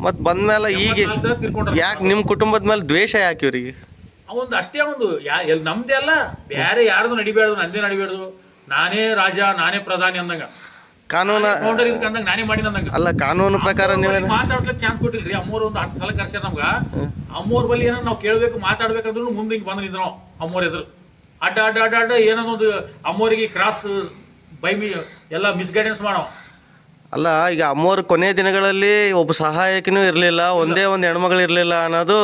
ಮತ್ ಬಂದ್ಮೇಲೆ ಈಗ ಯಾಕೆ ನಿಮ್ಮ ಕುಟುಂಬದ ಮೇಲೆ ದ್ವೇಷ ಯಾಕೆ ಇವ್ರಿಗೆ? ಅವೊಂದು ಅಷ್ಟೇ ಒಂದು ನಮ್ದೇ ಅಲ್ಲ, ಬೇರೆ ಯಾರ್ದು ನಡಿಬೇಡ್ದು, ನಂದೇ ನಡಿಬೇಡ್ದು, ನಾನೇ ರಾಜ ನಾನೇ ಪ್ರಧಾನಿ ಅಂದಂಗ, ಕಾನೂನು ಅಂದಂಗ ನಾನೇ ಮಾಡಿ ಅಂದಂಗ. ಅಲ್ಲ, ಕಾನೂನು ಪ್ರಕಾರ ನೀವೇ ಮಾತಾಡ್ಸಕ್ ಚಾನ್ಸ್ ಕೊಟ್ಟಿಲ್ರಿ. ಅಮ್ಮೋರ್ ಒಂದು 10 ಸಲ ಕರ್ಸ್ಯಾರ ನಮ್ಗ. ಅಮ್ಮೋರ್ ಬಲ್ಲಿ ಏನೋ ನಾವು ಕೇಳ್ಬೇಕು ಮಾತಾಡ್ಬೇಕಂದ್ರೂ ಮುಂದೆ ಹಿಂಗೆ ಬಂದ್ ನಿಂದ್ರು ಅಮ್ಮೋರ್ ಎದುರು ಅಡ್ಡ ಅಡ್ಡ ಅಡ್ಡ ಅಡ್ಡ ಏನನ್ನೋದು ಅಮ್ಮೋರಿಗೆ ಕ್ರಾಸ್ ಎಲ್ಲ ಮಿಸ್ಗೈಡೆನ್ಸ್ ಮಾಡೋ. ಅಲ್ಲ, ಈಗ ಅಮ್ಮೋರ್ ಕೊನೆ ದಿನಗಳಲ್ಲಿ ಒಬ್ಬ ಸಹಾಯಕನೂ ಇರಲಿಲ್ಲ, ಒಂದೇ ಒಂದು ಹೆಣ್ಮಗಳು ಇರಲಿಲ್ಲ ಅನ್ನೋದು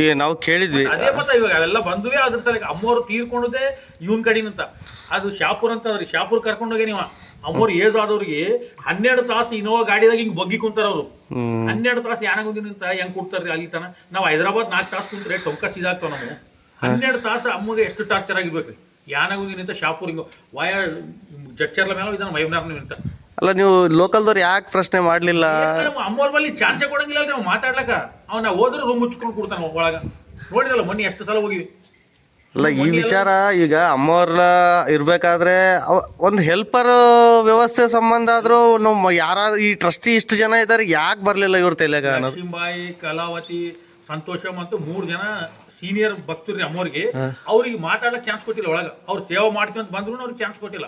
ಈಗ ನಾವು ಕೇಳಿದ್ವಿ. ಅದೇ ಮತ್ತ ಇವಾಗ ಅವೆಲ್ಲ ಬಂದುವೆ ಅದ್ರ ಸಲ ಅಮ್ಮೋರು ತೀರ್ಕೊಂಡದೇ ಇವನ್ ಕಡಿನಂತ. ಅದು ಶಾಪುರ್ ಅಂತ ಅದ್ರಿ, ಶಾಪುರ್ ಕರ್ಕೊಂಡೋಗಿ ನೀವು ಅಮ್ಮೋರು ಏಜ್ ಆದವ್ರಿಗೆ 12 ತಾಸು ಇನೋವಾ ಗಾಡಿದಾಗ ಹಿಂಗ್ ಬಗ್ಗಿ ಕುಂತಾರ ಅವ್ರು. 12 ತಾಸು ಯಾನಾಗುದಿನಂತ ಹೆಂಗ್ ಕೊಡ್ತಾರ್ರಿ ಅಲ್ಲಿ ತನ. ನಾವು ಹೈದರಾಬಾದ್ 4 ತಾಸು ಕುಂತ್ರೆ ಟೊಂಕ ಇದಾಗ್ತಾವ ನಾವು. 12 ತಾಸು ಅಮ್ಮಗೆ ಎಷ್ಟು ಟಾರ್ಚರ್ ಆಗಿರ್ಬೇಕ್ರಿ. ಯಾನಾಗುದಿನಂತ ಶಾಪುರ್ ಹಿಂಗ ವಾಯ ಜಡ್ಚರ್ಲ ಮೇಲೆ ಇದನ್ನ ಮೈಮ್ನಾರ್ ನಿಂತ. ಅಲ್ಲ, ನೀವು ಲೋಕಲ್ದವ್ರು ಯಾಕೆ ಪ್ರಶ್ನೆ ಮಾಡ್ಲಿಲ್ಲ? ಅಮ್ಮೋರ್ ಬಲ್ಲಿ ಚಾನ್ಸೇ ಕೊಡಂಗಿಲ್ಲ ನಾವು ಮಾತಾಡ್ಲಕ್ಕ. ಅವ್ನ ಹೋದ್ರೆ ರೂಮ್ ಮುಚ್ಕೊಂಡು ಕೊಡ್ತಾನ ಒಳಗ. ನೋಡಿರಲ್ಲ ಮೊನ್ನೆ ಎಷ್ಟು ಸಲ ಹೋಗಿವಿ. ಅಲ್ಲ, ಈ ವಿಚಾರ ಈಗ ಅಮ್ಮವ್ರ ಇರ್ಬೇಕಾದ್ರೆ ಒಂದು ಹೆಲ್ಪರ್ ವ್ಯವಸ್ಥೆ ಸಂಬಂಧ ಆದ್ರೂ ನಮ್ಮ ಯಾರು ಈ ಟ್ರಸ್ಟಿ ಇಷ್ಟು ಜನ ಇದ್ದಾರೆ, ಯಾಕೆ ಬರ್ಲಿಲ್ಲ ಇವ್ರ ತಲೆಗ ಅನ್ನೋದು. ಲಕ್ಷ್ಮೀಬಾಯಿ, ಕಲಾವತಿ, ಸಂತೋಷಂ ಅಂತ 3 ಜನ ಸೀನಿಯರ್ ಭಕ್ತರು ಅಮ್ಮವ್ರಿಗೆ. ಅವ್ರಿಗೆ ಮಾತಾಡಕ್ ಚಾನ್ಸ್ ಕೊಟ್ಟಿಲ್ಲ ಒಳಗ. ಅವ್ರು ಸೇವೆ ಮಾಡ್ತೀವಿ ಅಂತ ಬಂದ್ರು ಅವ್ರಿಗೆ ಚಾನ್ಸ್ ಕೊಟ್ಟಿಲ್ಲ.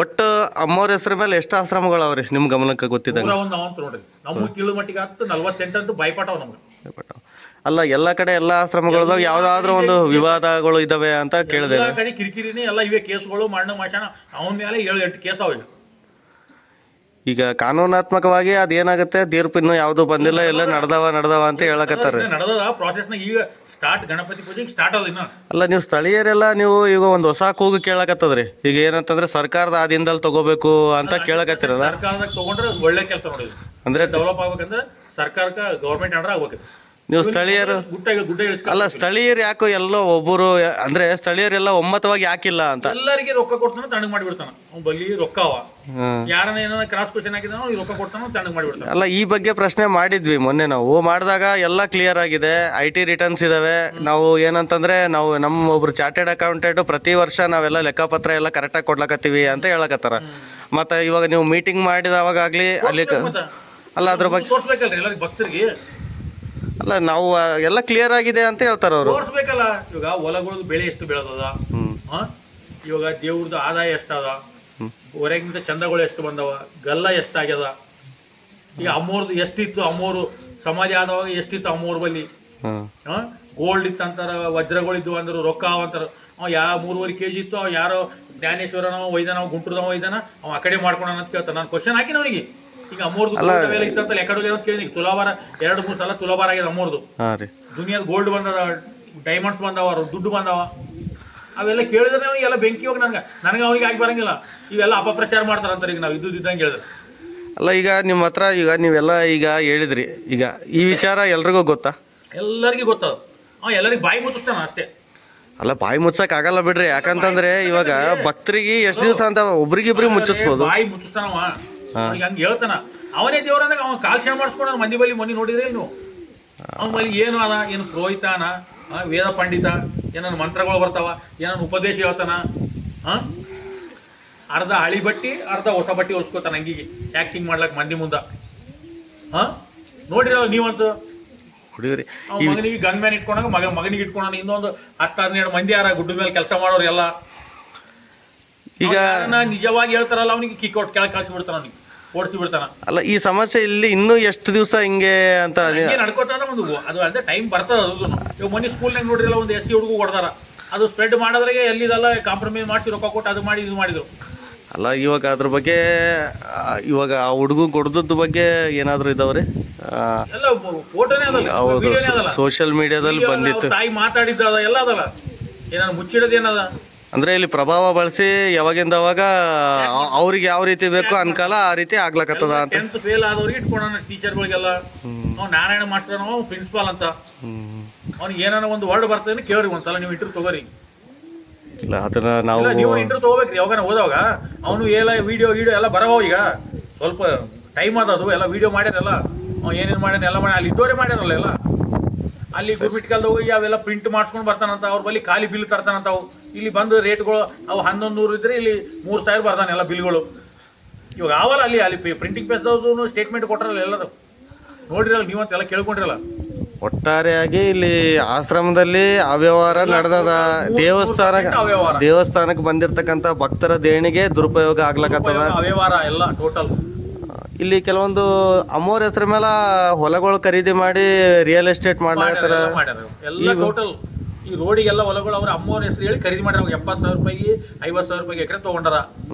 ಒಟ್ಟು ಅಮ್ಮವ್ರ ಹೆಸರ ಮೇಲೆ ಎಷ್ಟು ಆಶ್ರಮಗಳು ಅವ್ರಿ ನಿಮ್ ಗಮನಕ್ಕೆ ಗೊತ್ತಿದ್ದಂಗೆ? ಒಂದು ಅವಂತ ನೋಡ್ರಿ, ನಮ್ಗೆ ತಿಳಿದ ಮಟ್ಟಿಗೆ 48 ಅಂತ ಬೈಪಾಟವ್ ನಮ್ಗೆ. ಅಲ್ಲ, ಎಲ್ಲ ಕಡೆ ಎಲ್ಲ ಆಶ್ರಮಗಳದಾಗ ಯಾವ್ದಾದ್ರು ಒಂದು ವಿವಾದಗಳು ಇದಾವೆ ಅಂತ ಕೇಳಿದೆ. ಎಲ್ಲ ಕಡೆ ಕಿರಿಕಿರಿನೇ ಎಲ್ಲ ಇವೆ ಕೇಸ್ಗಳು. ಮಣ್ಣ ಮಾಷಣ ಅವನ ಮೇಲೆ 7-8 ಕೇಸ್ ಅವ. ಈಗ ಕಾನೂನಾತ್ಮಕವಾಗಿ ಅದೇನಾಗುತ್ತೆ, ತೀರ್ಪು ಇನ್ನೂ ಯಾವ್ದು ಬಂದಿಲ್ಲ, ಎಲ್ಲ ನಡೆದವ ಅಂತ ಹೇಳಕತ್ತಾರೆ. ನಡೆದ ಪ್ರಾಸೆಸ್ನಾಗ ಈಗ ಸ್ಟಾರ್ಟ್, ಗಣಪತಿ ಪೂಜೆಗೆ ಸ್ಟಾರ್ಟ್ ಅದ ಇನ್ನ. ಅಲ್ಲ, ನೀವು ಸ್ಥಳೀಯರೆಲ್ಲ ನೀವು ಈಗ ಒಂದು ಹೊಸ ಕೂಗು ಕೇಳಕತ್ತದ್ರಿ. ಈಗ ಏನಂತಂದ್ರೆ ಸರ್ಕಾರದ ಆದಿಂದಲ್ಲಿ ತಗೋಬೇಕು ಅಂತ ಕೇಳಕತ್ತಿರಲ್ಲ. ಸರ್ಕಾರದಾಗ ತಗೊಂಡ್ರೆ ಒಳ್ಳೆ ಕೆಲಸ ನೋಡಿ. ಅಂದ್ರೆ ಡೆವಲಪ್ ಆಗ್ಬೇಕಂದ್ರೆ ಸರ್ಕಾರಕ್ಕೆ ಗೌರ್ಮೆಂಟ್ ಅಂಡ್ರೆ ಆಗ್ಬೇಕು. ನೀವು ಸ್ಥಳೀಯರು ಅಲ್ಲ, ಸ್ಥಳೀಯರು ಯಾಕೋ ಎಲ್ಲೋ ಒಬ್ಬರು ಅಂದ್ರೆ ಸ್ಥಳೀಯರೆಲ್ಲ ಒಮ್ಮತವಾಗಿ ಯಾಕಿಲ್ಲ ಅಂತ. ಎಲ್ಲರಿಗೆ ರೊಕ್ಕ ಕೊಡ್ತಾನ ತಣ್ಣಗ್ ಮಾಡಿಬಿಡ್ತಾನ. ಅವ್ನು ಬಲ್ಲಿ ರೊಕ್ಕ ಅವ, ಯಾರನ್ನ ಏನಾರ ಕ್ರಾಸ್ ಕ್ವಶನ್ ಹಾಕಿದಾನೋ ರೊಕ್ಕ ಕೊಡ್ತಾನ ತಣ್ಣಗ್ ಮಾಡಿಬಿಡ್ತಾನ. ಅಲ್ಲ, ಈ ಬಗ್ಗೆ ಪ್ರಶ್ನೆ ಮಾಡಿದ್ವಿ ಮೊನ್ನೆ. ನಾವು ಮಾಡಿದಾಗ ಎಲ್ಲ ಕ್ಲಿಯರ್ ಆಗಿದೆ, IT ರಿಟರ್ನ್ಸ್ ಇದಾವೆ. ನಾವು ಏನಂತಂದ್ರೆ ನಾವು ನಮ್ಮ ಒಬ್ರು ಚಾರ್ಟೆಡ್ ಅಕೌಂಟೆಂಟ್ ಪ್ರತಿ ವರ್ಷ ನಾವೆಲ್ಲ ಲೆಕ್ಕಪತ್ರ ಎಲ್ಲ ಕರೆಕ್ಟಾಗಿ ಕೊಡ್ಲಕತ್ತೀವಿ ಅಂತ ಹೇಳಕತ್ತಾರ. ಮತ್ತೆ ಇವಾಗ ನೀವು ಮೀಟಿಂಗ್ ಮಾಡಿದವಾಗಲಿ ಅಲ್ಲಿ ಅಲ್ಲ ಅದ್ರ ಬಗ್ಗೆ ತೋರಿಸ್ಬೇಕಲ್ರಿ ಎಲ್ಲರಿಗೆ ಭಕ್ತರಿಗೆ. ಅಲ್ಲ, ನಾವು ಎಲ್ಲ ಕ್ಲಿಯರ್ ಆಗಿದೆ ಅಂತ ಹೇಳ್ತಾರ ಅವರು. ತೋರಿಸ್ಬೇಕಲ್ಲ. ಇವಾಗ ಹೊಲಗಳದ್ದು ಬೆಳೆ ಎಷ್ಟು ಬೆಳೆದದ, ಇವಾಗ ದೇವ್ರದ್ದು ಆದಾಯ ಎಷ್ಟದ, ಹೊರಗಿಂದ ಚಂದಗಳು ಎಷ್ಟು ಬಂದವ, ಗಲ್ಲ ಎಷ್ಟಾಗ್ಯದ, ಈಗ ಅಮ್ಮೋರ್ದು ಎಷ್ಟಿತ್ತು, ಅಮ್ಮೋರು ಸಮಾಧಿ ಆದವಾಗ ಎಷ್ಟಿತ್ತು ಅಮ್ಮೋರ್ ಬಲ್ಲಿ. ಗೋಲ್ಡ್ ಇತ್ತಂತಾರ, ವಜ್ರಗಳಿದ್ವು ಅಂದ್ರು, ರೊಕ್ಕ ಅವಂತಾರ. ಅವ 3.5 kg ಇತ್ತು, ಅವ ಯಾರೋ ಜ್ಞಾನೇಶ್ವರನವ ಒಯ್ದಾನ, ಗುಂಟುರ್ದವ ಒಯ್ದಾನ, ಅವ ಆ ಕಡೆ ಮಾಡ್ಕೊಳ ಅಂತ ಕೇಳ್ತಾನ. ನಾನು ಕ್ವಶನ್ ಹಾಕಿನ ಅವನಿಗೆ. ಈಗ ಅಮ್ಮೋರ್ದು ಇತ್ತಂತ ಎಕಡೆ ಅಂತ ಕೇಳಿ ತುಲಾಭಾರ 2-3 ಸಲ ತುಲಾಭಾರ ಆಗ್ಯದ ಅಮ್ಮೋರ್ದು. ದುನಿಯಾದ ಗೋಲ್ಡ್ ಬಂದದ, ಡೈಮಂಡ್ಸ್ ಬಂದವ, ದುಡ್ಡು ಬಂದವ. ಅವೆಲ್ಲ ಕೇಳಿದ್ರೆ ಎಲ್ಲ ಬೆಂಕಿ ಹೋಗಿ ನನಗೆ ಅವ್ರಿಗೆ ಆಗಿ ಬರಂಗಿಲ್ಲ. ಇವೆಲ್ಲ ಅಪಪ್ರಚಾರ ಮಾಡ್ತಾರಂತಾರೆ. ಈಗ ನಾವು ಇದ್ದಂಗೆ ಹೇಳಿದ್ರೆ. ಅಲ್ಲ, ಈಗ ನಿಮ್ಮ ಹತ್ರ ಈಗ ನೀವೆಲ್ಲ ಈಗ ಹೇಳಿದ್ರಿ, ಈಗ ಈ ವಿಚಾರ ಎಲ್ರಿಗೂ ಗೊತ್ತಾ? ಎಲ್ಲರಿಗೂ ಗೊತ್ತದ. ಎಲ್ಲರಿಗೂ ಬಾಯಿ ಮುಚ್ಚಿಸ್ತಾನ ಅಷ್ಟೇ. ಅಲ್ಲ, ಬಾಯಿ ಮುಚ್ಚಕ್ ಆಗಲ್ಲ ಬಿಡ್ರಿ. ಯಾಕಂತಂದ್ರೆ ಇವಾಗ ಭಕ್ತರಿಗೆ ಎಷ್ಟು ದಿವಸ ಅಂತ ಒಬ್ರಿಗಿಬ್ರಿಗೆ ಮುಚ್ಚಿಸ್ಬೋದು. ಬಾಯಿ ಮುಚ್ಚಿಸ್ತಾನವ, ಹಂಗೆ ಹೇಳ್ತಾನ. ಅವನೇ ದೇವ್ರಂದಾಗ ಅವ್ನು ಕಾಲ್ಶಾಣ ಮಾಡಿಸ್ಕೊಂಡ ಮಂದಿ ಬಳಿ ಮೊನ್ನೆ ನೋಡಿದ್ರೆ ನೀವು. ಅವನ ಬಳಿ ಏನು ಅದ, ಏನು ಪುರೋಹಿತಾನ, ವೇದ ಪಂಡಿತ, ಏನನ್ನ ಮಂತ್ರಗಳು ಬರ್ತಾವ, ಏನನ್ನ ಉಪದೇಶ ಹೇಳ್ತಾನ. ಅರ್ಧ ಹಳಿ ಬಟ್ಟಿ ಅರ್ಧ ಹೊಸ ಬಟ್ಟಿ ಹೊಲ್ಸ್ಕೊತಾನ ಹಂಗಿಗೆ ಆಕ್ಟಿಂಗ್ ಮಾಡ್ಲಕ್ ಮಂದಿ ಮುಂದ. ನೋಡಿರಲ್ಲ ನೀವಂತೂ. ಮಗನಿಗೆ ಗನ್ ಮ್ಯಾನ್ ಇಟ್ಕೊಂಡಾಗ ಮಗನಿಗೆ ಇಟ್ಕೊಂಡ ಇನ್ನೊಂದು 10-12 ಮಂದಿ ಯಾರ ಗುಡ್ಡ ಮೇಲೆ ಕೆಲಸ ಮಾಡೋರು ಎಲ್ಲ. ಈಗ ನಿಜವಾಗಿ ಹೇಳ್ತಾರಲ್ಲ, ಅವನಿಗೆ ಕಿಕ್ ಔಟ್ ಕೆಳಗೆ ಕಳಿಸ್ಬಿಡ್ತಾನ. ಅವನಿಗೆ ಓಡಿಸಿ ಬಿಡ್ತಾನ. ಅಲ್ಲ ಈ ಸಮಸ್ಯೆ ಇಲ್ಲಿ ಇನ್ನೂ ಎಷ್ಟು ದಿವಸ ಹಿಂಗೆ ಅಂತ ಹಂಗೆ ನಡ್ಕೋತಾನ ಒಂದು ಅದು ಅಲ್ಲದೆ ಟೈಮ್ ಬರ್ತದ. ಅದು ಇವಾಗ ಮೊನ್ನೆ ಸ್ಕೂಲ್ನಾಗ ನೋಡ್ರಿಲ್ಲ ಒಂದು SC ಹುಡುಗ ಹೊಡೆದಾರ, ಅದು ಸ್ಪ್ರೆಡ್ ಮಾಡೋದ್ರಾಗೆ ಎಲ್ಲಿದೆಲ್ಲ ಕಾಂಪ್ರಮೈಸ್ ಮಾಡಿಸಿ ರೊಕ್ಕ ಕೊಟ್ಟು ಅದು ಮಾಡಿ ಇದು ಮಾಡಿದ್ರು. ಅಲ್ಲ ಇವಾಗ ಅದ್ರ ಬಗ್ಗೆ ಇವಾಗ ಆ ಹುಡುಗ ಕೊಡ್ದದ ಬಗ್ಗೆ ಏನಾದ್ರು ಇದಾವ್ರಿ? ಎಲ್ಲ ಫೋಟೋನೇ ಅದಲ್ಲ, ಹೌದು, ವಿಡಿಯೋನೇ ಅದಲ್ಲ, ಸೋಷಿಯಲ್ ಮೀಡಿಯಾದಲ್ಲಿ ಬಂದಿತ್ತು. ತಾಯಿ ಮಾತಾಡಿದ್ದ ಅದ ಎಲ್ಲ ಅದಲ್ಲ, ಏನಾದ್ರು ಮುಚ್ಚಿಡೋದು ಏನದ ಅಂದ್ರೆ ಇಲ್ಲಿ ಪ್ರಭಾವ ಬಳಸಿ ಯಾವಾಗಿಂದ ಅವಾಗ ಅವ್ರಿಗೆ ಯಾವ ರೀತಿ ಬೇಕು ಅನ್ಕಾಲ ಆ ರೀತಿ ಆಗ್ಲಕತ್ತದ ಅಂತ. 10th ಫೇಲ್ ಆದವ್ರಿಗೆ ಇಟ್ಕೊಂಡ ಟೀಚರ್ಗಳಿಗೆಲ್ಲ. ಅವ್ನು ನಾರಾಯಣ ಮಾಸ್ಟರ್ ನಾವು ಪ್ರಿನ್ಸಿಪಾಲ್ ಅಂತ, ಅವ್ನಿಗೆ ಏನಾರ ಒಂದು ವರ್ಡ್ ಬರ್ತದೆ ಕೇಳ್ರಿ, ಒಂದ್ಸಲ ನೀವು ಇಂಟರ್ವ್ಯೂ ತಗೋರಿ. ಇಲ್ಲ ಅದನ್ನ ನಾವು ನೀವು ಇಂಟರ್ವ್ಯೂ ತಗೋಬೇಕ್ರಿ ಯಾವಾಗ ಹೋದಾಗ. ಅವನು ಎಲ್ಲ ವಿಡಿಯೋ ಎಲ್ಲ ಬರವ, ಈಗ ಸ್ವಲ್ಪ ಟೈಮ್ ಅದದು, ಎಲ್ಲ ವಿಡಿಯೋ ಮಾಡ್ಯಾರಲ್ಲ, ಅವ್ನು ಏನೇನು ಮಾಡ್ಯಾನ ಎಲ್ಲ ಮಾಡಿ ಅಲ್ಲಿ ಇದ್ದವರೇ ಮಾಡ್ಯಾರಲ್ಲ ಎಲ್ಲ. ಅಲ್ಲಿ ಗುರ್ಮಿಟ್ಕಲ್ದ ಹೋಗಿ ಅವೆಲ್ಲ ಪ್ರಿಂಟ್ ಮಾಡಿಸ್ಕೊಂಡು ಬರ್ತಾನಂತ, ಅವ್ರ ಬಳಿ ಖಾಲಿ ಬಿಲ್ ತರ್ತಾನಂತ. ಅವು ಇಲ್ಲಿ ಬಂದು ರೇಟ್ಗಳು ಅವು 1100 ಇದ್ರೆ ಇಲ್ಲಿ 3000 ಬರ್ತಾನೆ ಎಲ್ಲ ಬಿಲ್ಗಳು. ಇವಾಗ ಅವಲ್ಲ ಅಲ್ಲಿ ಪ್ರಿಂಟಿಂಗ್ ಪ್ರೆಸ್ದವ್ರು ಸ್ಟೇಟ್ಮೆಂಟ್ ಕೊಟ್ರಲ್ಲ ಎಲ್ಲರೂ ನೋಡಿರಲ್ಲ, ನೀವಂತೆಲ್ಲ ಕೇಳ್ಕೊಂಡಿರಲ್ಲ. ಒಟ್ಟಾರೆಯಾಗಿ ಇಲ್ಲಿ ಆಶ್ರಮದಲ್ಲಿ ಅವ್ಯವಹಾರ ನಡೆದದ. ದೇವಸ್ಥಾನಕ್ಕೆ ಬಂದಿರ್ತಕ್ಕಂಥ ಭಕ್ತರ ದೇಣಿಗೆ ದುರುಪಯೋಗ ಆಗ್ಲಕತ್ತದ, ಅವ್ಯವಹಾರ ಎಲ್ಲ ಟೋಟಲ್. ಇಲ್ಲಿ ಕೆಲವೊಂದು ಅಮ್ಮೋರ್ ಹೆಸರ ಮೇಲೆ ಹೊಲಗಳು ಖರೀದಿ ಮಾಡಿ ರಿಯಲ್ ಎಸ್ಟೇಟ್ ಮಾಡ್ಲಾಕತ್ತಾರ. ಎಲ್ಲ ಟೋಟಲ್ ಈ ರೋಡಿಗೆಲ್ಲ ಹೊಲಗಳು ಅವ್ರ ಅಮ್ಮವ್ರ ಹೆಸರು ಹೇಳಿ ಖರೀದಿ ಮಾಡ್ಯಾರ. 70,000 ರೂಪಾಯಿಗೆ 50,000 ರೂಪಾಯಿಗೆ ಎಕರೆ ತಗೊಂಡಾರ.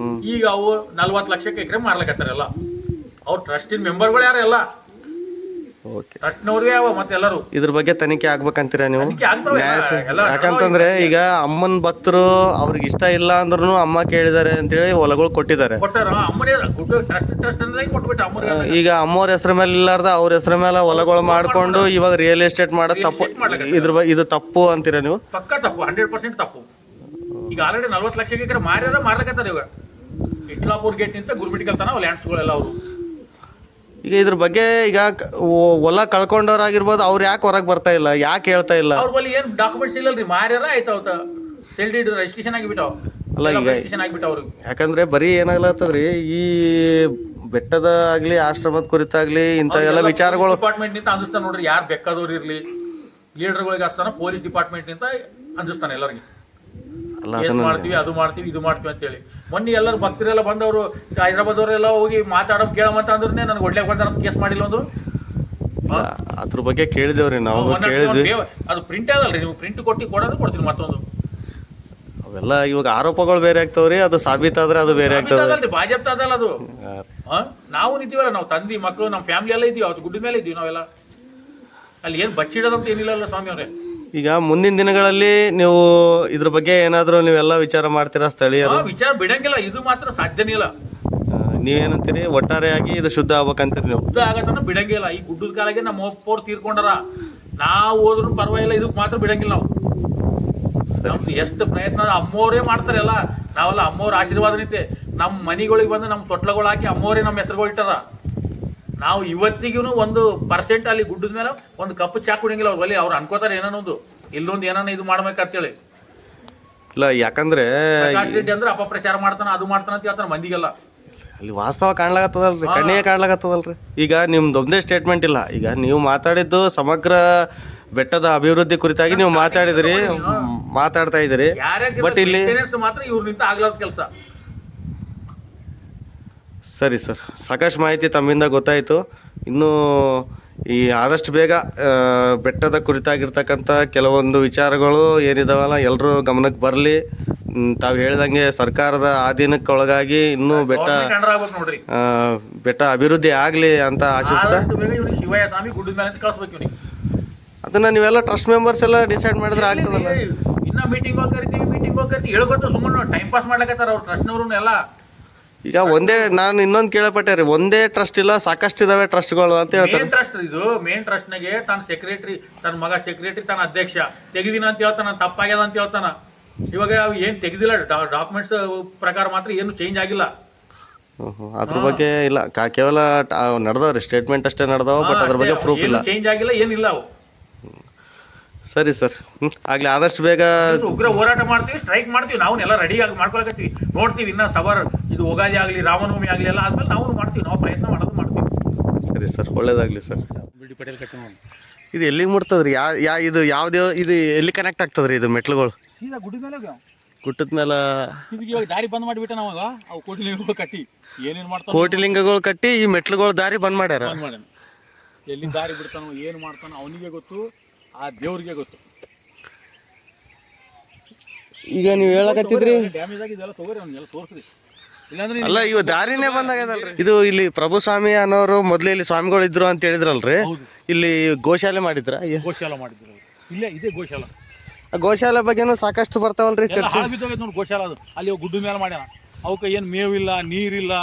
ಈಗ ಅವು 40 ಲಕ್ಷಕ್ಕೆ ಎಕರೆ ಮಾರ್ಲಕತ್ತಾರಲ್ಲ. ಅವ್ರ ಟ್ರಸ್ಟಿನ ಮೆಂಬರ್ಗಳು ಯಾರು ಎಲ್ಲ ಟ್ರಸ್ಟ್ನವ್ರಿಗೆ ಯಾವ ಮತ್ತೆ ಎಲ್ಲರೂ. ಇದ್ರ ಬಗ್ಗೆ ತನಿಖೆ ಆಗ್ಬೇಕಂತೀರಾ ನೀವು? ಎಲ್ಲ ಯಾಕಂತಂದ್ರೆ ಈಗ ಅಮ್ಮನ್ ಭಕ್ತರು ಅವ್ರಿಗೆ ಇಷ್ಟ ಇಲ್ಲ ಅಂದ್ರೂ ಅಮ್ಮ ಕೇಳಿದಾರೆ ಅಂತೇಳಿ ಹೊಲಗಳು ಕೊಟ್ಟಿದ್ದಾರೆ. ಕೊಟ್ಟಾರ ಅಮ್ಮನೇ ಟ್ರಸ್ಟ್ ಅಂದ್ರೆ ಕೊಟ್ಬಿಟ್ಟ ಅಮ್ಮ. ಈಗ ಅಮ್ಮವ್ರ ಹೆಸರ ಮೇಲೆ ಇಲ್ಲಾರ್ದ ಅವ್ರ ಹೆಸರ ಮೇಲೆ ಹೊಲಗಳು ಮಾಡ್ಕೊಂಡು ಇವಾಗ ರಿಯಲ್ ಎಸ್ಟೇಟ್ ಮಾಡೋದು ತಪ್ಪು. ಇದು ತಪ್ಪು ಅಂತೀರಾ ನೀವು? ಪಕ್ಕ ತಪ್ಪು, 100% ತಪ್ಪು. ಈಗ ಆಲ್ರೆಡಿ 40 ಲಕ್ಷ ಎಕರೆ ಮಾರ್ಲಕತ್ತಾರ. ಇವಾಗ ಇಟ್ಲಾಪುರ್ ಗೇಟ್ ನಿಂತ ಗುರ್ಮಿಟ್ಕಲ್ ತನ ಲ್ಯಾಂಡ್ಸ್ಗಳೆಲ್ಲ ಅವರು. ಈಗ ಇದ್ರ ಬಗ್ಗೆ ಈಗ ಹೊಲ ಕಳ್ಕೊಂಡವ್ರಾಗಿರ್ಬೋದು, ಅವ್ರು ಯಾಕೆ ಹೊರಗೆ ಬರ್ತಾ ಇಲ್ಲ, ಯಾಕೆ ಹೇಳ್ತಾ ಇಲ್ಲ? ಅವ್ರ ಬಳಿ ಏನ್ ಡಾಕ್ಯುಮೆಂಟ್ಸ್ ಇಲ್ಲಲ್ರಿ, ಮಾರ್ಯಾರ ಆಯ್ತಾವತ್ತ ಸೆಲ್ ಡೀಡ್ ರಿಜಿಸ್ಟ್ರೇಷನ್ ಆಗಿಬಿಟ್ಟಾವ. ಅಲ್ಲ ಈಗ ಅವ್ರಿಗೆ ಯಾಕಂದ್ರೆ ಬರೀ ಏನಾಗ್ಲತ್ತದ್ರಿ, ಈ ಬೆಟ್ಟದ ಆಗ್ಲಿ ಆಶ್ರಮದ ಕುರಿತಾಗ್ಲಿ ಇಂಥ ಎಲ್ಲ ವಿಚಾರಗಳು ಡಿಪಾರ್ಟ್ಮೆಂಟ್ ನಿಂತ ಅಂದಿಸ್ತಾನ ನೋಡ್ರಿ. ಯಾರು ಬೇಕಾದವ್ರು ಇರ್ಲಿ ಲೀಡರ್ಗಳಿಗೆ ಹಚ್ತಾನ, ಪೊಲೀಸ್ ಡಿಪಾರ್ಟ್ಮೆಂಟ್ ನಿಂತ ಅಂದಿಸ್ತಾನೆ ಎಲ್ಲರಿಗೆ. ಮಾಡ್ತೀವಿ ಅದು ಮಾಡ್ತೀವಿ ಇದು ಮಾಡ್ತೀವಿ ಅಂತ ಹೇಳಿ. ಮೊನ್ನೆ ಎಲ್ಲರೂ ಭಕ್ತರೆಲ್ಲ ಬಂದವರು ಹೈದರಾಬಾದ್ ಅವರೆಲ್ಲ ಹೋಗಿ ಮಾತಾಡೋ ಕೇಳಮಂತ ಅಂದ್ರೆ ನನಗೆ ಒಳ್ಳೆ ಬರ್ತಾರ ಕೇಸ್ ಮಾಡಿಲ್ಲ ಒಂದು. ಅದ್ರ ಬಗ್ಗೆ ಕೇಳಿದೇವ್ರಿ ನಾವು, ಕೇಳಿದ್ವಿ. ಅದು ಪ್ರಿಂಟ್ ಅದಲ್ರಿ, ನೀವು ಪ್ರಿಂಟ್ ಕೊಡೋದು ಕೊಡ್ತೀನಿ ಮತ್ತೊಂದು. ಅವೆಲ್ಲ ಇವಾಗ ಆರೋಪಗಳು ಬೇರೆ ಆಗ್ತಾವ್ರಿ, ಅದು ಸಾಬೀತಾದ್ರೆ ಅದು ಬೇರೆ ಆಗ್ತಾವ್ರಿ. ಭಾಜಪ ಅದಲ್ಲ ಅದು. ನಾವು ನಿಂತೀವಲ್ಲ, ನಾವು ತಂದಿ ಮಕ್ಕಳು ನಮ್ಮ ಫ್ಯಾಮಿಲಿ ಎಲ್ಲ ಇದೀವಿ, ಅವತ್ತು ಗುಡ್ಡ ಮೇಲೆ ಇದೀವಿ ನಾವೆಲ್ಲ. ಅಲ್ಲಿ ಏನ್ ಬಚ್ಚಿಡೋದಂತ ಏನಿಲ್ಲ ಸ್ವಾಮಿ ಅವ್ರೆ. ಈಗ ಮುಂದಿನ ದಿನಗಳಲ್ಲಿ ನೀವು ಇದ್ರ ಬಗ್ಗೆ ಏನಾದ್ರು ನೀವೆಲ್ಲ ವಿಚಾರ ಮಾಡ್ತೀರಾ ಸ್ಥಳೀಯರು? ವಿಚಾರ ಬಿಡಂಗಿಲ್ಲ, ಇದು ಮಾತ್ರ ಸಾಧ್ಯನೇ ಇಲ್ಲ. ನೀವೇನಂತೀರಿ? ಒಟ್ಟಾರೆಯಾಗಿ ಇದು ಶುದ್ಧ ಆಗ್ಬೇಕಂತೀರಿ ನೀವು? ಶುದ್ಧ ಆಗತ್ತನ್ನ ಬಿಡಂಗಿಲ್ಲ. ಈ ಗುಡ್ಡದ ಕಾಲಾಗೆ ನಮ್ಮ ಅಪ್ಪವ್ರು ತೀರ್ಕೊಂಡಾರ, ನಾವು ಹೋದ್ರು ಪರವಾಗಿಲ್ಲ, ಇದಕ್ಕೆ ಮಾತ್ರ ಬಿಡಂಗಿಲ್ಲ ನಾವು. ನಮ್ದು ಎಷ್ಟು ಪ್ರಯತ್ನ ಅಮ್ಮೋರೇ ಮಾಡ್ತಾರೆ ಎಲ್ಲ. ನಾವೆಲ್ಲ ಅಮ್ಮವ್ರ ಆಶೀರ್ವಾದ ನಿಂತೆ ನಮ್ಮ ಮನೆಗಳಿಗೆ ಬಂದು ನಮ್ಮ ತೊಟ್ಲಗಳು ಹಾಕಿ ಅಮ್ಮೋರೇ ನಮ್ಮ ಹೆಸರುಗಳು ಇಟ್ಟಾರ. ನಾವು ಇವತ್ತಿಗೂ 1% ಅಲ್ಲಿ ಗುಡ್ಡದ ಮೇಲೆ ಒಂದು ಕಪ್ಪು ಚಾ ಕುಡಿಯಂಗಿಲ್ಲ. ಅವ್ರು ಬಲಿ ಅವ್ರು ಅನ್ಕೋತಾರೆ ಏನನ್ನೋದು ಇಲ್ಲೊಂದು ಏನಾನ ಇದು ಮಾಡ್ಬೇಕಂತೇಳಿ. ಇಲ್ಲ ಯಾಕಂದ್ರೆ ಪ್ರಕಾಶ್ ರೆಡ್ಡಿ ಅಂದ್ರೆ ಅಪಪ್ರಚಾರ ಮಾಡ್ತಾನ, ಅದು ಮಾಡ್ತಾನ ಅಂತ ಹೇಳ್ತಾನೆ ಮಂದಿಗೆಲ್ಲ. ಅಲ್ಲಿ ವಾಸ್ತವ ಕಾಣ್ಲಾಗತ್ತದಲ್ರಿ, ಕಣ್ಣಿಗೆ ಕಾಣ್ಲಾಗತ್ತದಲ್ರಿ. ಈಗ ನಿಮ್ದೊಂದೇ ಸ್ಟೇಟ್ಮೆಂಟ್ ಇಲ್ಲ, ಈಗ ನೀವು ಮಾತಾಡಿದ್ದು ಸಮಗ್ರ ಬೆಟ್ಟದ ಅಭಿವೃದ್ಧಿ ಕುರಿತಾಗಿ ನೀವು ಮಾತಾಡ್ತಾ ಇದ್ದೀರಿ. ಬಟ್ ಇಲ್ಲಿ ಮಾತ್ರ ಇವ್ರ ನಿಂತ ಆಗ್ಲಾರ್ದ ಕೆಲಸ. ಸರಿ ಸರ್, ಸಾಕಷ್ಟು ಮಾಹಿತಿ ತಮ್ಮಿಂದ ಗೊತ್ತಾಯಿತು. ಇನ್ನೂ ಈ ಆದಷ್ಟು ಬೇಗ ಬೆಟ್ಟದ ಕುರಿತಾಗಿರ್ತಕ್ಕಂಥ ಕೆಲವೊಂದು ವಿಚಾರಗಳು ಏನಿದಾವಲ್ಲ ಎಲ್ಲರೂ ಗಮನಕ್ಕೆ ಬರಲಿ. ತಾವು ಹೇಳ್ದಂಗೆ ಸರ್ಕಾರದ ಆಧೀನಕ್ಕೆ ಒಳಗಾಗಿ ಇನ್ನೂ ಬೆಟ್ಟ ಅಭಿವೃದ್ಧಿ ಆಗಲಿ ಅಂತ ಆಶಿಸ್ತಾ, ಶಿವಯ್ಯ ಸ್ವಾಮಿ ಗುಡ್ಡದ ಮೇಲೆ ಕಳಿಸ್ಬೇಕು ಇವನಿಗೆ. ಅದನ್ನ ನೀವೆಲ್ಲ ಟ್ರಸ್ಟ್ ಮೆಂಬರ್ಸ್ ಎಲ್ಲ ಡಿಸೈಡ್ ಮಾಡಿದ್ರೆ ಆಗ್ತದಲ್ಲ. ಇನ್ನ ಮೀಟಿಂಗ್ ಹೋಗಿ ಕರಿತೀವಿ ಹೇಳ್ಕೊಟ್ಟು ಸುಮ್ಮನೆ ಟೈಮ್ ಪಾಸ್ ಮಾಡ್ಲಕತ್ತಾರ ಅವ್ರು ಟ್ರಸ್ಟ್ನವ್ರು ಎಲ್ಲ. ಈಗ ನಾನು ಇನ್ನೊಂದು ಕೇಳಪಟ್ಟೆ ರೀ, ಒಂದೇ ಟ್ರಸ್ಟ್ ಇಲ್ಲ, ಸಾಕಷ್ಟು ಇದಾವೆ ಟ್ರಸ್ಟ್ಗಳು ಅಂತ ಹೇಳ್ತಾರೆ. ಟ್ರಸ್ಟ್ ಇದು ಮೇನ್ ಟ್ರಸ್ಟ್ನಾಗೆ ತನ್ನ ಸೆಕ್ರೆಟರಿ, ತನ್ನ ಮಗ ಸೆಕ್ರೆಟರಿ, ತನ್ನ ಅಧ್ಯಕ್ಷ ತೆಗೆದಿನ ಅಂತ ಹೇಳ್ತಾನ, ತಪ್ಪಾಗ್ಯದ ಅಂತ ಹೇಳ್ತಾನ. ಇವಾಗ ಏನ್ ತೆಗೆದಿಲ್ಲ, ಡಾಕ್ಯುಮೆಂಟ್ಸ್ ಪ್ರಕಾರ ಮಾತ್ರ ಏನು ಚೇಂಜ್ ಆಗಿಲ್ಲ. ಅದ್ರ ಬಗ್ಗೆ ಇಲ್ಲ, ಕೇವಲ ನಡೆದವ್ರಿ ಸ್ಟೇಟ್ಮೆಂಟ್ ಅಷ್ಟೇ ನಡೆದವ, ಬಟ್ ಅದ್ರ ಬಗ್ಗೆ ಪ್ರೂಫ್ ಇಲ್ಲ, ಚೇಂಜ್ ಆಗಿಲ್ಲ, ಏನಿಲ್ಲ ಅವು. ಸರಿ ಸರ್, ಆಗ್ಲಿ ಆದಷ್ಟು ಬೇಗ ಉಗ್ರ ಹೋರಾಟ ಮಾಡ್ತೀವಿ, ಸ್ಟ್ರೈಕ್ ಮಾಡ್ತೀವಿ. ನಾವು ಎಲ್ಲ ರೆಡಿ ಆಗಿ ಮಾಡ್ಕೊಳಕತ್ತೀವಿ. ನೋಡ್ತೀವಿ ಇನ್ನ ಸಬರ್ ಇದು ಯುಗಾದಿ ಆಗಲಿ ರಾಮನವಮಿ ಆಗಲಿ ಎಲ್ಲ ಆದ್ಮೇಲೆ ನಾವು ಮಾಡ್ತೀವಿ, ನಾವು ಪ್ರಯತ್ನ ಮಾಡೋದು ಮಾಡ್ತೀವಿ. ಸರಿ ಸರ್, ಒಳ್ಳೇದಾಗಲಿ ಸರ್. ಬಿಡಿ ಪಟೇಲ್ ಕಟ್ಟಿ ಇದು ಎಲ್ಲಿಗೆ ಮುಟ್ತದ್ರಿ? ಇದು ಯಾವ್ದು ಇದು ಎಲ್ಲಿ ಕನೆಕ್ಟ್ ಆಗ್ತದ್ರಿ ಇದು ಮೆಟ್ಲುಗಳು? ಸೀದಾ ಗುಡಿ ಮೇಲೆ ಗುಟ್ಟದ ಮೇಲೆ ಇದಕ್ಕೆ ಇವಾಗ ದಾರಿ ಬಂದ್ ಮಾಡಿಬಿಟ್ಟ ನಾವಾಗ ಅವು ಕೋಟಿಲಿಂಗಗಳು ಕಟ್ಟಿ ಏನೇನು ಮಾಡ್ತಾನೆ ಕೋಟಿಲಿಂಗಗಳು ಕಟ್ಟಿ ಈ ಮೆಟ್ಲುಗಳ ದಾರಿ ಬಂದ್ ಮಾಡ್ಯಾರ. ಬಂದ್ ಮಾಡ್ಯಾನ. ಎಲ್ಲಿ ದಾರಿ ಬಿಡ್ತಾನೋ ಏನು ಮಾಡ್ತಾನೋ ಅವನಿಗೆ ಗೊತ್ತು, ಆ ದೇವ್ರಿಗೆ ಗೊತ್ತು. ಈಗ ನೀವು ಹೇಳಕತ್ತಿದ್ರಿ ಡ್ಯಾಮೇಜ್ ಆಗಿದೆಲ್ಲ ತಗೋರಿ ಅವ್ನಿಗೆಲ್ಲ ತೋರಿಸ್ರಿ, ಇಲ್ಲಾಂದ್ರೆ ಅಲ್ಲ ಇವ ದಾರಿನೇ ಬಂದಾಗದಲ್ರಿ. ಇದು ಇಲ್ಲಿ ಪ್ರಭು ಸ್ವಾಮಿ ಅನ್ನೋರು ಮೊದ್ಲು ಇಲ್ಲಿ ಸ್ವಾಮಿಗಳು ಇದ್ರು ಅಂತ ಹೇಳಿದ್ರಲ್ರಿ, ಹೌದು ಇಲ್ಲಿ ಗೋಶಾಲೆ ಮಾಡಿದ್ರ? ಗೋಶಾಲ ಮಾಡಿದ್ರು ಅವ್ರು. ಇಲ್ಲೇ ಇದೆ ಗೋಶಾಲ. ಆ ಗೋಶಾಲೆ ಬಗ್ಗೆನೂ ಸಾಕಷ್ಟು ಬರ್ತಾವಲ್ರಿ ಚರ್ಚೆ. ಬಿದ್ದೋಗೈತೆ ನೋಡಿ ಗೋಶಾಲ. ಅದು ಅಲ್ಲಿ ಗುಡ್ಡು ಮೇಲೆ ಮಾಡ್ಯಾನ. ಅವಕ್ಕೆ ಏನು ಮೇವಿಲ್ಲ, ನೀರಿಲ್ಲ,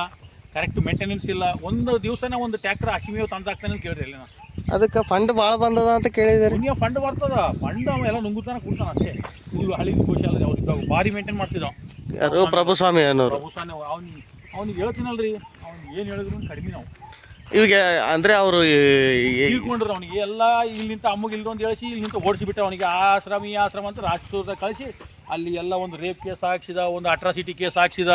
ಕರೆಕ್ಟ್ ಮೇಂಟೆನೆನ್ಸ್ ಇಲ್ಲ. ಒಂದು ದಿವಸನೇ ಒಂದು ಟ್ರ್ಯಾಕ್ಟರ್ ಹಸಿ ಮೇವು ತಂದಾಕ್ತಾನೆ ಕೇಳ್ರಿ ಅಲ್ಲಿ. ನಾನು ಅದಕ್ಕೆ ಫಂಡ್ ಭಾಳ ಬಂದದ ಅಂತ ಕೇಳಿದಾರೆ. ನಿಮಗೆ ಫಂಡ್ ಬರ್ತದ, ಫಂಡ್ ಅವ ಎಲ್ಲ ನುಂಗುತ್ತಾನ ಕೊಡ್ತಾನ ಅಷ್ಟೇ. ಇದು ಹಳಿ ಗೋಶಾಲ ಅವ್ರಿಗೆ ಭಾರಿ ಮೇಂಟೈನ್ ಮಾಡ್ತಿದ್ದಾವ. ಯಾರು ಪ್ರಭು ಸ್ವಾಮಿ ಅನ್ನೋರು. ಪ್ರಭುಸ್ವಾಮಿ ಅವ್ನಿಗೆ ಹೇಳ್ತೀನಲ್ರಿ, ಅವ್ನಿಗೆ ಏನು ಹೇಳಿದ್ರು ಕಡಿಮೆ. ನಾವು ಇವಾಗ ಅಂದ್ರೆ ಅವರು ತಿಳ್ಕೊಂಡ್ರು ಅವನಿಗೆ ಎಲ್ಲ ಇಲ್ಲಿಂದ ಅಮ್ಮಗೆ ಇಲ್ಲೊಂದು ಹೇಳಿಸಿ ಇಲ್ಲಿಂದ ಓಡಿಸಿಬಿಟ್ಟ. ಅವನಿಗೆ ಆಶ್ರಮ ಈ ಆಶ್ರಮ ಅಂತ ರಾಜಕೀಯದಾಗ ಕಳಿಸಿ ಅಲ್ಲಿ ಎಲ್ಲ ಒಂದು ರೇಪ್ ಕೇಸ್ ಹಾಕ್ಸಿದ, ಒಂದು ಅಟ್ರಾಸಿಟಿ ಕೇಸ್ ಹಾಕ್ಸಿದ.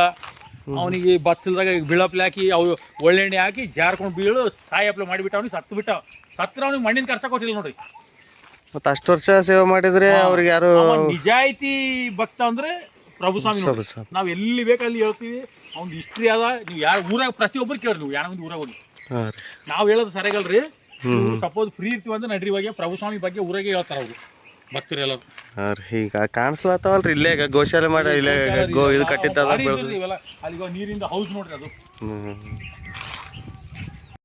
ಅವನಿಗೆ ಬಸ್ಸಲ್ದಾಗ ಬೀಳಪ್ಲೆ ಹಾಕಿ ಅವು ಒಳ್ಳೆಣ್ಣೆ ಹಾಕಿ ಜಾರ್ಕೊಂಡು ಬೀಳು ಸಾಯಪ್ಲೆ ಮಾಡಿಬಿಟ್ಟ. ಅವ್ನಿಗೆ ಸತ್ತು ಬಿಟ್ಟ. ಸತ್ರ ಅವ್ನಿಗೆ ಮಣ್ಣಿನ ಖರ್ಚ ಕೊಟ್ಟಿಲ್ಲ ನೋಡ್ರಿ. ಮತ್ತೆ ಅಷ್ಟು ವರ್ಷ ಸೇವೆ ಮಾಡಿದ್ರೆ ಅವ್ರಿಗೆ ಯಾರು ನಿಜಾಯಿತಿ ಭಕ್ತ ಅಂದ್ರೆ ಪ್ರಭುಸ್ವಾಮಿ. ನಾವು ಎಲ್ಲಿ ಬೇಕಲ್ಲಿ ಹೇಳ್ತೀವಿ. ಅವ್ನ ಹಿಸ್ಟ್ರಿ ಅದ. ನೀವು ಯಾರು ಊರಾಗ ಪ್ರತಿಯೊಬ್ಬರು ಕೇಳ್ರಿ, ನೀವು ಯಾರ ಊರಾಗ ಹೋಗಿ ನಾವು ಹೇಳೋದು ಸರಿಯಾಗಲ್ರಿ. ಸಪೋಸ್ ಫ್ರೀ ಇರ್ತೀವಿ ಅಂದ್ರೆ ನಡ್ರಿ ಇವಾಗ ಪ್ರಭುಸ್ವಾಮಿ ಬಗ್ಗೆ ಊರಾಗೆ ಹೇಳ್ತಾರ ಅವರು ಭಕ್ತರು ಎಲ್ಲರೂ. ಈಗ ಕಾಣಿಸ್ಲತ್ತವಲ್ರಿ ಇಲ್ಲೇ ಗೋಶಾಲೆ ಮಾಡಿ ಇಲ್ಲೇ ಇದು ಕಟ್ಟಿದ್ದ ಇವೆಲ್ಲ ಅಲ್ಲಿ ನೀರಿಂದ ಹೌಸ್ ನೋಡ್ರಿ ಅದು.